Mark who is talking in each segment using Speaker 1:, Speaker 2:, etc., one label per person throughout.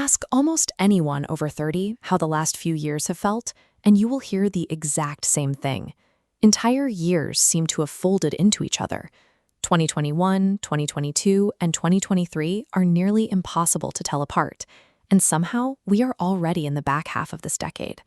Speaker 1: Ask almost anyone over 30 how the last few years have felt, and you will hear the exact same thing. Entire years seem to have folded into each other. 2021, 2022, and 2023 are nearly impossible to tell apart, and somehow we are already in the back half of this decade.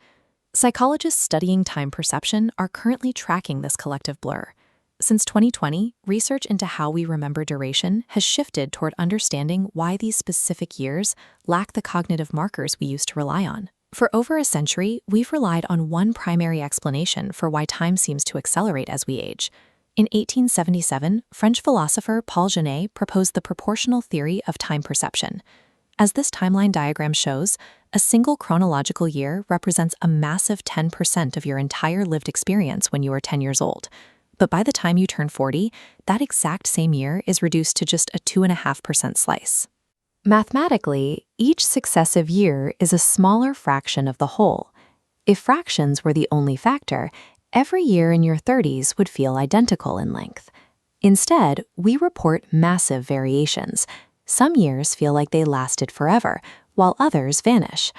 Speaker 1: Psychologists studying time perception are currently tracking this collective blur. Since 2020, research into how we remember duration has shifted toward understanding why these specific years lack the cognitive markers we used to rely on. For over a century, we've relied on one primary explanation for why time seems to accelerate as we age. In 1877, French philosopher Paul Genet proposed the proportional theory of time perception. As this timeline diagram shows, a single chronological year represents a massive 10% of your entire lived experience when you are 10 years old. But by the time you turn 40, that exact same year is reduced to just a 2.5% slice. Mathematically, each successive year is a smaller fraction of the whole. If fractions were the only factor, every year in your 30s would feel identical in length. Instead, we report massive variations. Some years feel like they lasted forever, while others vanish.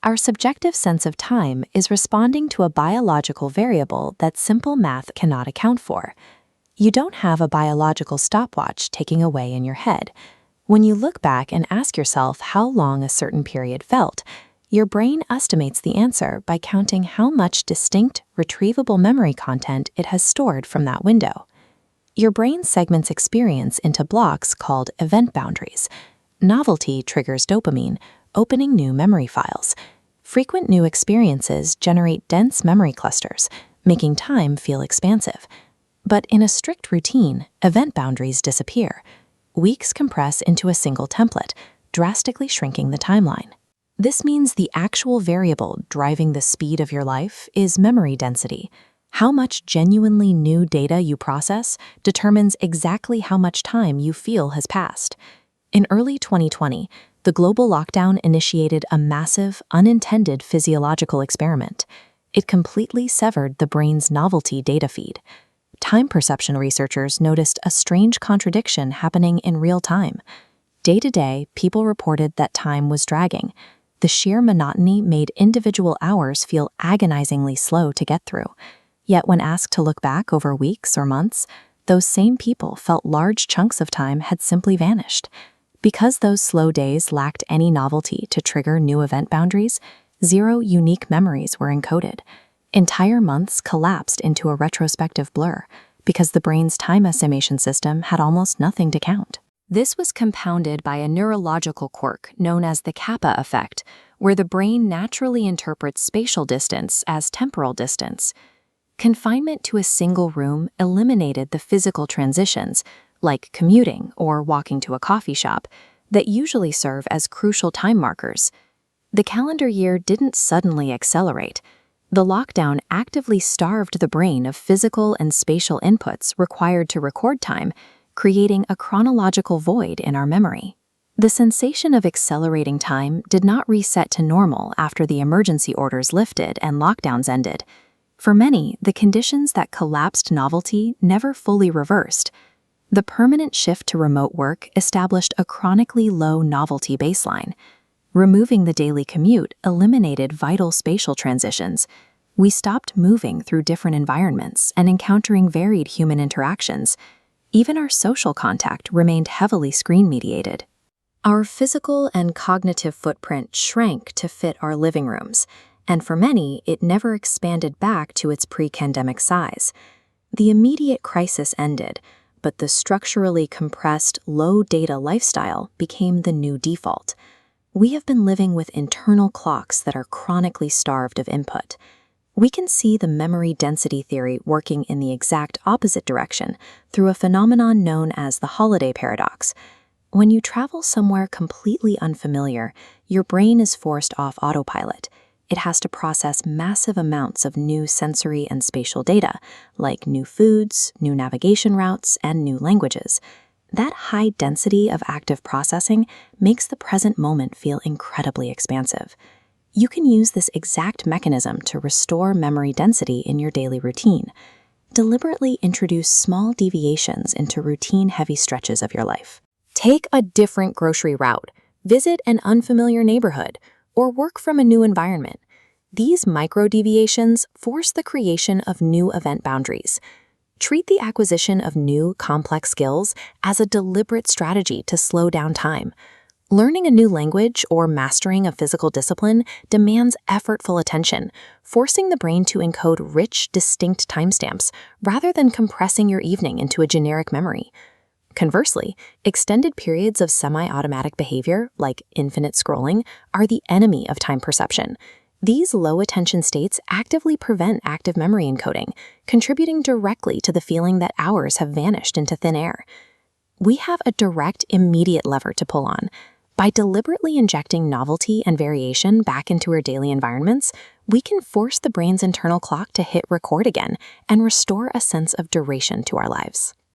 Speaker 1: Our subjective sense of time is responding to a biological variable that simple math cannot account for. You don't have a biological stopwatch ticking away in your head. When you look back and ask yourself how long a certain period felt, your brain estimates the answer by counting how much distinct, retrievable memory content it has stored from that window. Your brain segments experience into blocks called event boundaries. Novelty triggers dopamine, opening new memory files. Frequent new experiences generate dense memory clusters, making time feel expansive. But in a strict routine, event boundaries disappear. Weeks compress into a single template, drastically shrinking the timeline. This means the actual variable driving the speed of your life is memory density. How much genuinely new data you process determines exactly how much time you feel has passed. In early 2020, the global lockdown initiated a massive, unintended physiological experiment. It completely severed the brain's novelty data feed. Time perception researchers noticed a strange contradiction happening in real time. Day to day, people reported that time was dragging. The sheer monotony made individual hours feel agonizingly slow to get through. Yet when asked to look back over weeks or months, those same people felt large chunks of time had simply vanished. Because those slow days lacked any novelty to trigger new event boundaries, 0 unique memories were encoded. Entire months collapsed into a retrospective blur because the brain's time estimation system had almost nothing to count. This was compounded by a neurological quirk known as the kappa effect, where the brain naturally interprets spatial distance as temporal distance. Confinement to a single room eliminated the physical transitions, like commuting or walking to a coffee shop, that usually serve as crucial time markers. The calendar year didn't suddenly accelerate. The lockdown actively starved the brain of physical and spatial inputs required to record time, creating a chronological void in our memory. The sensation of accelerating time did not reset to normal after the emergency orders lifted and lockdowns ended. For many, the conditions that collapsed novelty never fully reversed. The permanent shift to remote work established a chronically low novelty baseline. Removing the daily commute eliminated vital spatial transitions. We stopped moving through different environments and encountering varied human interactions. Even our social contact remained heavily screen-mediated. Our physical and cognitive footprint shrank to fit our living rooms, and for many, it never expanded back to its pre-pandemic size. The immediate crisis ended, but the structurally compressed, low-data lifestyle became the new default. We have been living with internal clocks that are chronically starved of input. We can see the memory density theory working in the exact opposite direction through a phenomenon known as the holiday paradox. When you travel somewhere completely unfamiliar, your brain is forced off autopilot. It has to process massive amounts of new sensory and spatial data, like new foods, new navigation routes, and new languages. That high density of active processing makes the present moment feel incredibly expansive. You can use this exact mechanism to restore memory density in your daily routine. Deliberately introduce small deviations into routine-heavy stretches of your life. Take a different grocery route. visit an unfamiliar neighborhood, or work from a new environment. These micro-deviations force the creation of new event boundaries. Treat the acquisition of new, complex skills as a deliberate strategy to slow down time. Learning a new language or mastering a physical discipline demands effortful attention, forcing the brain to encode rich, distinct timestamps rather than compressing your evening into a generic memory. Conversely, extended periods of semi-automatic behavior, like infinite scrolling, are the enemy of time perception. These low-attention states actively prevent active memory encoding, contributing directly to the feeling that hours have vanished into thin air. We have a direct, immediate lever to pull on. By deliberately injecting novelty and variation back into our daily environments, we can force the brain's internal clock to hit record again and restore a sense of duration to our lives.